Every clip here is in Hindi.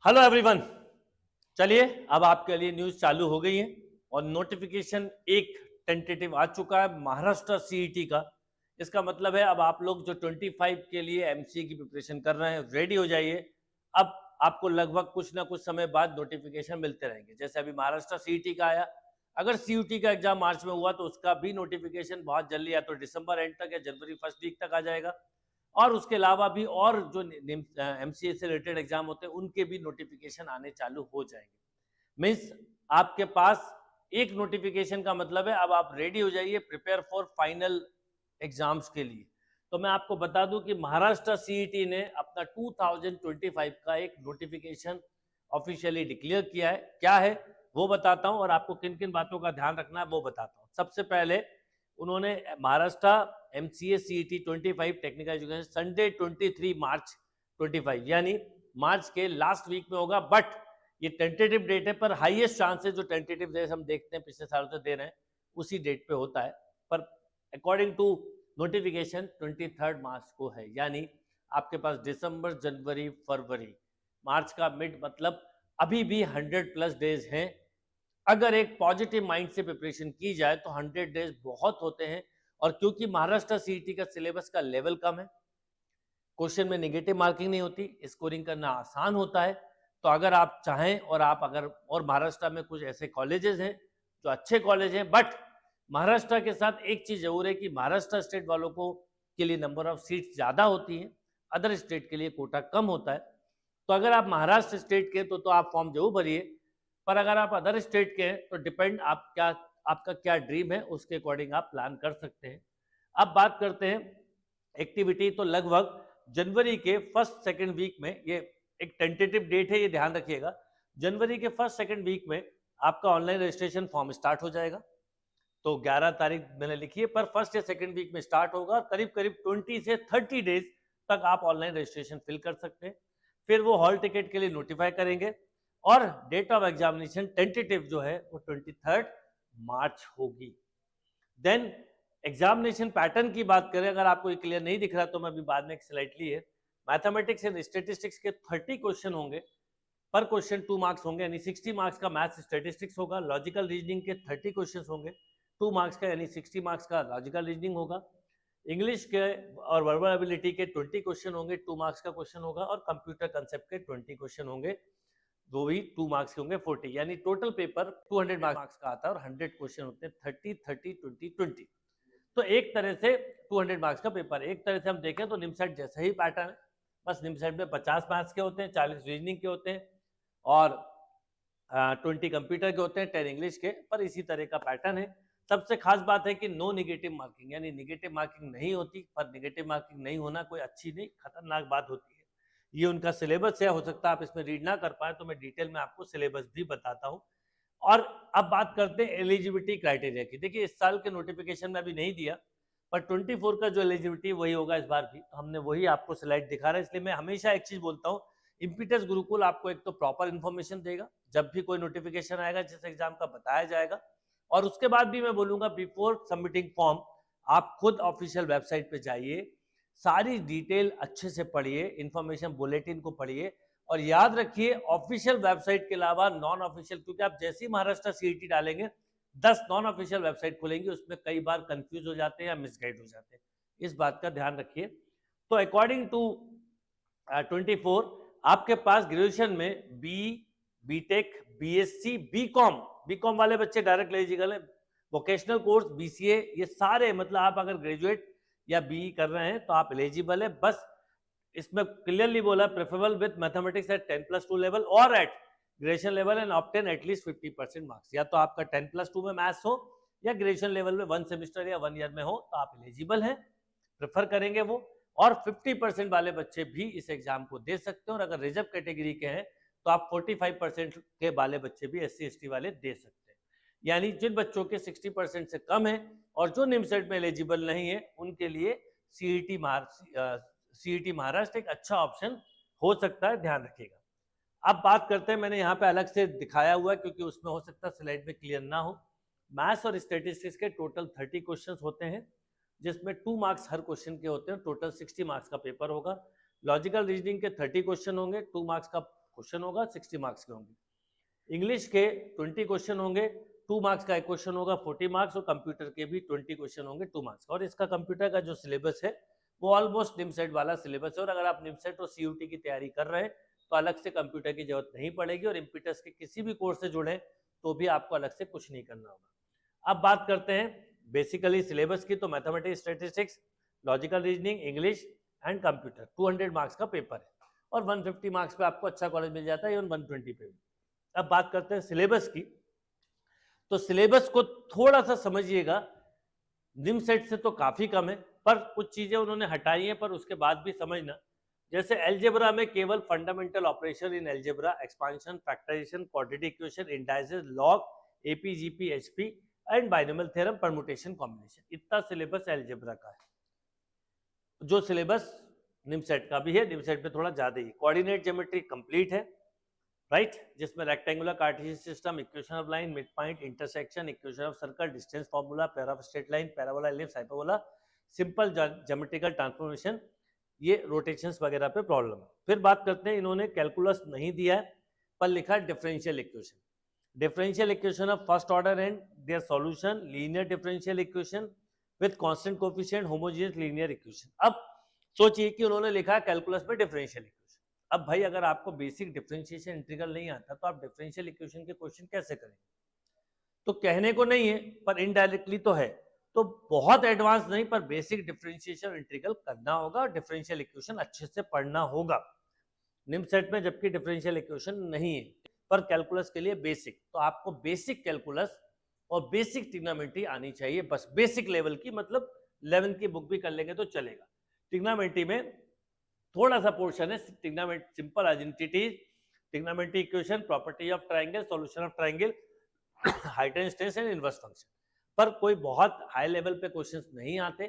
Hello everyone. चलिए अब आपके लिए न्यूज चालू हो गई है और नोटिफिकेशन एक टेंटेटिव आ चुका है महाराष्ट्र सीईटी का। इसका मतलब है अब आप लोग जो 25 के लिए एमसीए की प्रिपरेशन कर रहे हैं रेडी हो जाइए। अब आपको लगभग कुछ ना कुछ समय बाद नोटिफिकेशन मिलते रहेंगे। जैसे अभी महाराष्ट्र सीईटी का आया, अगर सीयूटी का एग्जाम मार्च में हुआ तो उसका भी नोटिफिकेशन बहुत जल्दी या तो दिसंबर एंड तक या जनवरी फर्स्ट वीक तक आ जाएगा। और उसके अलावा भी और जो एमसीए से रिलेटेड एग्जाम होते हैं उनके भी नोटिफिकेशन आने चालू हो जाएंगे। मीन्स आपके पास एक नोटिफिकेशन का मतलब है अब आप रेडी हो जाइए प्रिपेयर फॉर फाइनल एग्जाम्स के लिए। तो मैं आपको बता दूं कि महाराष्ट्र सीईटी ने अपना 2025 का एक नोटिफिकेशन ऑफिशियली डिक्लेयर किया है। क्या है वो बताता हूं और आपको किन किन बातों का ध्यान रखना है वो बताता हूं। सबसे पहले उन्होंने Maharashtra MCA CET 25 technical education Sunday 23 मार्च 25 यानी मार्च के लास्ट वीक में होगा। बट ये टेंटेटिव डेट है पर हाईएस्ट चांस है जो टेंटेटिव डेट हम देखते हैं पिछले सालों से दे रहे हैं उसी डेट पे होता है। पर अकॉर्डिंग टू नोटिफिकेशन 23 मार्च को है, यानी आपके पास दिसंबर जनवरी फरवरी मार्च का मिड मतलब अभी भी 100+ डेज हैं। अगर एक पॉजिटिव माइंड से प्रिपरेशन की जाए तो 100 डेज बहुत होते हैं। और क्योंकि महाराष्ट्र सीईटी का सिलेबस का लेवल कम है, क्वेश्चन में नेगेटिव मार्किंग नहीं होती, स्कोरिंग करना आसान होता है। तो अगर आप चाहें और आप अगर और महाराष्ट्र में कुछ ऐसे कॉलेजेस हैं जो अच्छे कॉलेज हैं, बट महाराष्ट्र के साथ एक चीज जरूर है कि महाराष्ट्र स्टेट वालों को के लिए नंबर ऑफ सीट्स ज्यादा होती हैं, अदर स्टेट के लिए कोटा कम होता है। तो अगर आप महाराष्ट्र स्टेट के तो आप फॉर्म जरूर भरिए, पर अगर आप अदर स्टेट के हैं तो डिपेंड आप क्या आपका क्या ड्रीम है उसके अकॉर्डिंग आप प्लान कर सकते हैं। अब बात करते हैं एक्टिविटी। तो लगभग जनवरी के फर्स्ट सेकंड वीक में, ये एक टेंटेटिव डेट है ये ध्यान रखिएगा, जनवरी के फर्स्ट सेकंड वीक में आपका ऑनलाइन रजिस्ट्रेशन फॉर्म स्टार्ट हो जाएगा। तो 11 तारीख मैंने लिखी है पर फर्स्ट या सेकंड वीक में स्टार्ट होगा। करीब करीब 20 से 30 डेज तक आप ऑनलाइन रजिस्ट्रेशन फिल कर सकते हैं। फिर वो हॉल टिकट के लिए नोटिफाई करेंगे और डेट ऑफ एग्जामिनेशन टेंटेटिव जो है वो 23 मार्च होगी। देन एग्जामिनेशन पैटर्न की बात करें, अगर आपको ये क्लियर नहीं दिख रहा तो मैं अभी बाद में एक स्लाइड ली है। मैथमेटिक्स एंड स्टेटिस्टिक्स के 30 क्वेश्चन होंगे, पर क्वेश्चन 2 मार्क्स होंगे यानी 60 मार्क्स का मैथ्स स्टेटिस्टिक्स होगा। लॉजिकल रीजनिंग के 30 क्वेश्चन होंगे, 2 मार्क्स का यानी 60 मार्क्स का लॉजिकल रीजनिंग होगा। इंग्लिश के और वर्बल एबिलिटी के 20 क्वेश्चन होंगे, 2 मार्क्स का क्वेश्चन होगा। और कंप्यूटर कंसेप्ट के 20 क्वेश्चन होंगे, वो भी 2 मार्क्स के होंगे 40, यानी टोटल पेपर 200 मार्क्स का आता है और 100 क्वेश्चन होते हैं 30 30 20 20। तो एक तरह से 200 मार्क्स का पेपर। एक तरह से हम देखें तो निमसेट जैसा ही पैटर्न है, बस निमसेट में 50 मैथ्स के होते हैं, 40 रीजनिंग के होते हैं और 20 कंप्यूटर के होते हैं, 10 इंग्लिश के, पर इसी तरह का पैटर्न है। सबसे खास बात है कि नो निगेटिव मार्किंग, यानी निगेटिव मार्किंग नहीं होती। पर निगेटिव मार्किंग नहीं होना कोई अच्छी नहीं खतरनाक बात होती है। ये उनका सिलेबस है, हो सकता है आप इसमें रीड ना कर पाए तो मैं डिटेल में आपको सिलेबस भी बताता हूँ। और अब बात करते हैं एलिजिबिलिटी क्राइटेरिया की। देखिए इस साल के नोटिफिकेशन में अभी नहीं दिया, पर 24 का जो एलिजिबिलिटी वही होगा इस बार भी। तो हमने वही आपको स्लाइड दिखा रहा है। इसलिए मैं हमेशा एक चीज बोलता हूँ, इम्पीटस गुरुकुल आपको एक तो प्रॉपर इन्फॉर्मेशन देगा, जब भी कोई नोटिफिकेशन आएगा जिस एग्जाम का बताया जाएगा। और उसके बाद भी मैं बोलूंगा बिफोर सबमिटिंग फॉर्म आप खुद ऑफिशियल वेबसाइट पे जाइए, सारी डिटेल अच्छे से पढ़िए, इंफॉर्मेशन बुलेटिन को पढ़िए। और याद रखिए ऑफिशियल वेबसाइट के अलावा नॉन ऑफिशियल, क्योंकि आप जैसे ही महाराष्ट्र सीईटी डालेंगे 10 नॉन ऑफिशियल वेबसाइट खुलेंगी, उसमें कई बार कंफ्यूज हो जाते हैं या मिसगाइड हो जाते हैं। इस बात का ध्यान रखिए। तो अकॉर्डिंग टू 24 आपके पास ग्रेजुएशन में बी, बीटेक, बीएससी, बीकॉम वाले बच्चे डायरेक्ट एलिजिबल है। वोकेशनल कोर्स, बीसीए, ये सारे मतलब आप अगर ग्रेजुएट या बी कर रहे हैं तो आप एलिजिबल है। बस इसमें क्लियरली बोला preferable with mathematics at 10+2 level और at graduation level and obtain at least 50% marks. या तो आपका 10+2 में मैथ्स हो या ग्रेजुएशन लेवल में 1 सेमेस्टर या 1 ईयर में हो तो आप एलिजिबल हैं, प्रेफर करेंगे वो। और 50% वाले बच्चे भी इस एग्जाम को दे सकते हैं। और अगर रिजर्व कैटेगरी के हैं तो आप 45% के वाले बच्चे भी SC ST वाले दे सकते हैं। यानी जिन बच्चों के 60% से कम है और जो निमसेट में एलिजिबल नहीं है उनके लिए सीईटी महाराष्ट्र एक अच्छा ऑप्शन हो सकता है, ध्यान रखिएगा। अब बात करते हैं, मैंने यहाँ पे अलग से दिखाया हुआ है क्योंकि उसमें हो सकता है स्लाइड में क्लियर ना हो। मैथ्स और स्टेटिस्टिक्स के टोटल 30 क्वेश्चंस होते हैं, जिसमें 2 मार्क्स हर क्वेश्चन के होते हैं, टोटल 60 मार्क्स का पेपर होगा। लॉजिकल रीजनिंग के 30 क्वेश्चन होंगे, 2 मार्क्स का क्वेश्चन होगा, 60 मार्क्स के होंगे। इंग्लिश के 20 क्वेश्चन होंगे, 2 मार्क्स का एक क्वेश्चन होगा 40 मार्क्स, और कंप्यूटर के भी 20 क्वेश्चन होंगे 2 मार्क्स। और इसका कंप्यूटर का जो सिलेबस है वो ऑलमोस्ट निमसेट वाला सिलेबस है, और अगर आप निमसेट और सीयूटी की तैयारी कर रहे हैं तो अलग से कंप्यूटर की जरूरत नहीं पड़ेगी, और इम्पीटस के किसी भी कोर्स से जुड़े तो भी आपको अलग से कुछ नहीं करना होगा। अब बात करते हैं बेसिकली सिलेबस की, तो mathematics, statistics, logical reasoning, English and computer 200 marks का पेपर है, और 150 मार्क्स पे आपको अच्छा कॉलेज मिल जाता है, इवन 120 पे भी। अब बात करते हैं सिलेबस की, तो सिलेबस को थोड़ा सा समझिएगा, निमसेट से तो काफी कम है, पर कुछ चीजें उन्होंने हटाई हैं, पर उसके बाद भी समझना। जैसे एलजेब्रा में केवल fundamental operation in algebra, expansion, factorisation, quadratic equation, indices, log, AP, GP, HP and binomial theorem, permutation, combination, इतना सिलेबस एलजेब्रा का है, जो सिलेबस निमसेट का भी है, निमसेट में थोड़ा ज्यादा ही। कोऑर्डिनेट ज्योमेट्री कंप्लीट है, राइट, जिसमें rectangular Cartesian system, equation of line, mid point, intersection, equation of circle, distance formula, pair of straight line, parabola, ellipse, hyperbola, simple geometrical transformation, ये रोटेशंस वगैरह पे प्रॉब्लम है। फिर बात करते हैं, इन्होंने कैलकुलस नहीं दिया है, पर लिखा है differential equation, differential equation of first order and their solution, linear differential equation with constant coefficient, homogeneous linear equation. अब सोचिए कि उन्होंने लिखा है कैलकुलस में डिफरेंशियल इक्वेशन। अब भाई अगर आपको बेसिक डिफरेंशिएशन इंटीग्रल नहीं आता तो आप डिफरेंशियल इक्वेशन के क्वेश्चन कैसे करेंगे? तो कहने को नहीं है, पर इनडायरेक्टली तो है, तो बहुत एडवांस नहीं, पर बेसिक डिफरेंशिएशन इंटीग्रल करना होगा, डिफरेंशियल इक्वेशन अच्छे से पढ़ना होगा निमसेट में, जबकि डिफरेंशियल इक्वेशन नहीं है, पर कैलकुलस के लिए बेसिक, तो आपको बेसिक कैलकुलस और बेसिक ट्रिग्नोमेट्री आनी चाहिए, बस बेसिक लेवल की, मतलब 11 की बुक भी कर लेंगे तो चलेगा। ट्रिग्नोमेट्री में थोड़ा सा पोर्शन है trigonometry, simple identity, trigonometry equation, property of triangle, solution of triangle, height and distance and inverse function, पर कोई बहुत हाई लेवल पे क्वेश्चंस नहीं आते,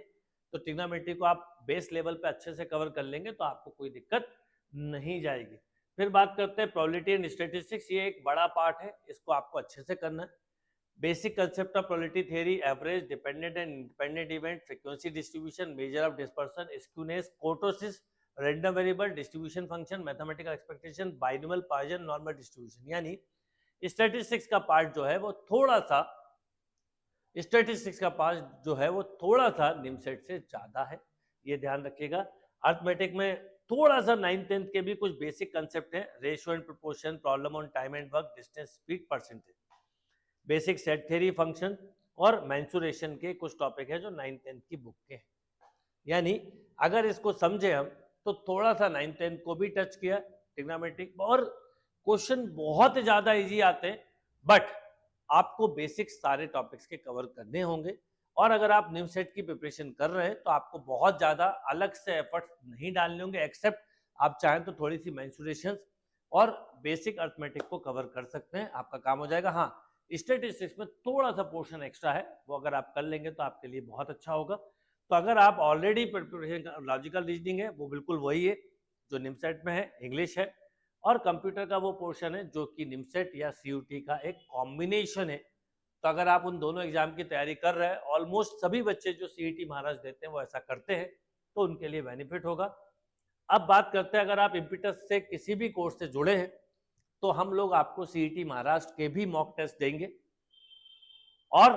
तो ट्रिग्नोमेट्री को आप बेस लेवल पे अच्छे से कवर कर लेंगे तो आपको कोई दिक्कत नहीं जाएगी। फिर बात करते हैं प्रोबेबिलिटी एंड स्टैटिस्टिक्स, ये एक बड़ा पार्ट है, इसको आपको अच्छे से करना है। Basic concept of probability theory, average, dependent and independent event, frequency distribution, measure of dispersion, skewness, kurtosis, random variable, distribution function, mathematical expectation, binomial Poisson, normal distribution. यानी स्टैटिस्टिक्स का पार्ट जो है वो थोड़ा सा, स्टैटिस्टिक्स का पार्ट जो है वो थोड़ा सा निमसेट से ज्यादा है, ये ध्यान रखिएगा। अर्थमेटिक में थोड़ा सा 9th 10th के भी कुछ बेसिक कंसेप्ट हैं, ratio and proportion, problem on time and work, distance, speed, percentage, basic set theory, function और मेंसुरेशन के कुछ टॉपिक है जो 9th 10th की बुक के हैं। यानी अगर इसको समझे हम तो थोड़ा सा 9th 10th को भी टच किया ट्रिग्नोमेट्रिक, और क्वेश्चन बहुत ज्यादा इजी आते हैं, बट आपको बेसिक सारे टॉपिक्स के कवर करने होंगे। और अगर आप निमसेट की प्रिपरेशन कर रहे हैं तो आपको बहुत ज्यादा अलग से एफर्ट नहीं डालने होंगे, एक्सेप्ट आप चाहें तो थोड़ी सी मेंसुरेशन और बेसिक अर्थमेटिक को कवर कर सकते हैं, आपका काम हो जाएगा। हाँ, स्टैटिस्टिक्स में थोड़ा सा पोर्शन एक्स्ट्रा है, वो अगर आप कर लेंगे तो आपके लिए बहुत अच्छा होगा। तो अगर आप ऑलरेडी प्रिपरेशन, लॉजिकल रीजनिंग है वो बिल्कुल वही है जो निमसेट में है, इंग्लिश है, और कंप्यूटर का वो पोर्शन है जो कि निमसेट या सीयूटी का एक कॉम्बिनेशन है। तो अगर आप उन दोनों एग्जाम की तैयारी कर रहे हैं, ऑलमोस्ट सभी बच्चे जो सीईटी महाराष्ट्र देते हैं वो ऐसा करते हैं, तो उनके लिए बेनिफिट होगा। अब बात करते हैं, अगर आप इम्पीटस से किसी भी कोर्स से जुड़े हैं तो हम लोग आपको सीईटी महाराष्ट्र के भी मॉक टेस्ट देंगे और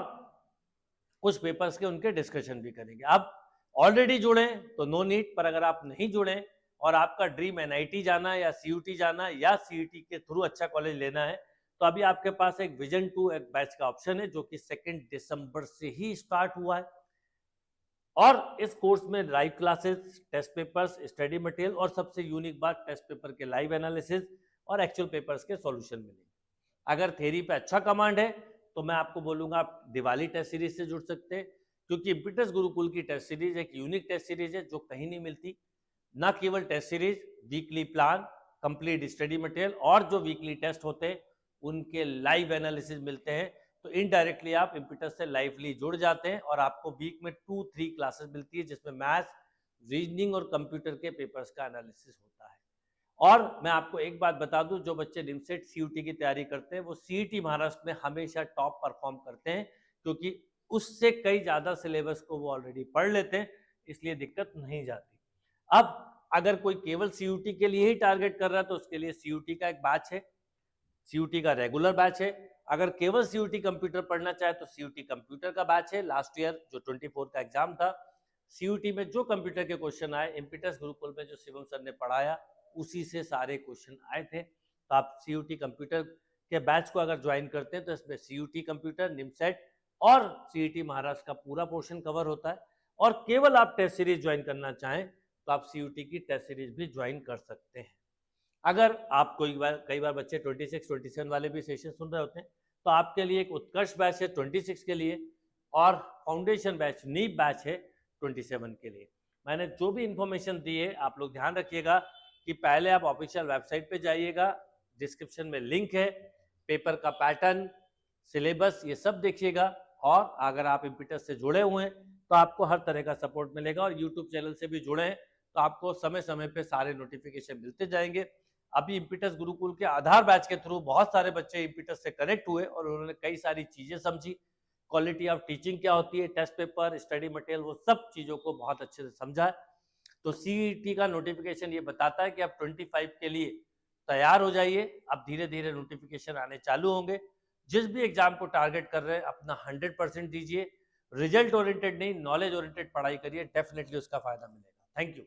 कुछ पेपर्स के उनके डिस्कशन भी करेंगे। आप ऑलरेडी जुड़े तो नो नीड, पर अगर आप नहीं जुड़े और आपका ड्रीम एनआईटी जाना है या सीयूटी जाना है या सीईटी के थ्रू अच्छा कॉलेज लेना है, तो अभी आपके पास एक विजन 2 एक बैच का ऑप्शन है जो कि 2 दिसंबर से ही स्टार्ट हुआ है, और इस कोर्स में live classes, test papers, study material और सबसे यूनिक बात, टेस्ट पेपर के लाइव एनालिसिस और एक्चुअल पेपर्स के सॉल्यूशन मिलेंगे। अगर थ्योरी पे अच्छा कमांड है तो मैं आपको बोलूंगा आप दिवाली टेस्ट सीरीज से जुड़ सकते हैं, क्योंकि इम्पीटस गुरुकुल की टेस्ट सीरीज एक यूनिक टेस्ट सीरीज है जो कहीं नहीं मिलती। ना केवल test series, weekly plan, complete study material और जो वीकली टेस्ट होते हैं उनके लाइव एनालिसिस मिलते हैं। तो इनडायरेक्टली आप इम्पीटस से लाइवली जुड़ जाते हैं और आपको वीक में 2-3 क्लासेस मिलती है जिसमें मैथ्स, रीजनिंग और कंप्यूटर के पेपर्स का एनालिसिस होता है। और मैं आपको एक बात बता दूं, जो बच्चे निमसेट सीयूटी की तैयारी करते हैं वो सीईटी महाराष्ट्र में हमेशा टॉप परफॉर्म करते हैं, क्योंकि उससे कई ज्यादा सिलेबस को वो ऑलरेडी पढ़ लेते हैं, इसलिए दिक्कत नहीं जाती। अब अगर कोई केवल सीयूटी के लिए ही टारगेट कर रहा है तो उसके लिए सीयूटी का एक बैच है, सीयूटी का रेगुलर बैच है। अगर केवल सीयूटी कंप्यूटर पढ़ना चाहे तो सीयूटी कंप्यूटर का बैच है। लास्ट ईयर जो 24 का एग्जाम था, सीयूटी में जो कंप्यूटर के क्वेश्चन आए, इम्पीटस गुरुकुल में जो शिवम सर ने पढ़ाया उसी से सारे क्वेश्चन आए थे। तो आप सीयूटी कंप्यूटर के बैच को अगर ज्वाइन करते हैं तो इसमें सीयूटी कंप्यूटर, निमसेट और सीईटी महाराष्ट्र का पूरा पोर्शन कवर होता है। और केवल आप टेस्ट सीरीज ज्वाइन करना चाहें तो आप सीयूटी की टेस्ट सीरीज भी ज्वाइन कर सकते हैं। अगर आप कई बार बच्चे 26, 27 वाले भी सेशन सुन रहे होते हैं तो आपके लिए एक उत्कर्ष बैच है 26 के लिए और फाउंडेशन बैच, नीब बैच है 27 के लिए। मैंने जो भी इंफॉर्मेशन दी है आप लोग ध्यान रखिएगा कि पहले आप ऑफिशियल वेबसाइट पे जाइएगा, डिस्क्रिप्शन में लिंक है, पेपर का पैटर्न, सिलेबस, ये सब देखिएगा। और अगर आप इम्पीटस से जुड़े हुए हैं तो आपको हर तरह का सपोर्ट मिलेगा और यूट्यूब चैनल से भी जुड़े हैं तो आपको समय समय पे सारे नोटिफिकेशन मिलते जाएंगे। अभी इम्पीटस गुरुकुल के आधार बैच के थ्रू बहुत सारे बच्चे इम्पीटस से कनेक्ट हुए और उन्होंने कई सारी चीजें समझी, क्वालिटी ऑफ टीचिंग क्या होती है, टेस्ट पेपर, स्टडी मटेरियल, वो सब चीजों को बहुत अच्छे से समझा है। तो सीईटी का नोटिफिकेशन ये बताता है कि आप 25 के लिए तैयार हो जाइए। अब धीरे धीरे नोटिफिकेशन आने चालू होंगे। जिस भी एग्जाम को टारगेट कर रहे हैं अपना 100% दीजिए। रिजल्ट ओरिएंटेड नहीं, नॉलेज ओरिएंटेड पढ़ाई करिए, डेफिनेटली उसका फायदा मिलेगा। Thank you.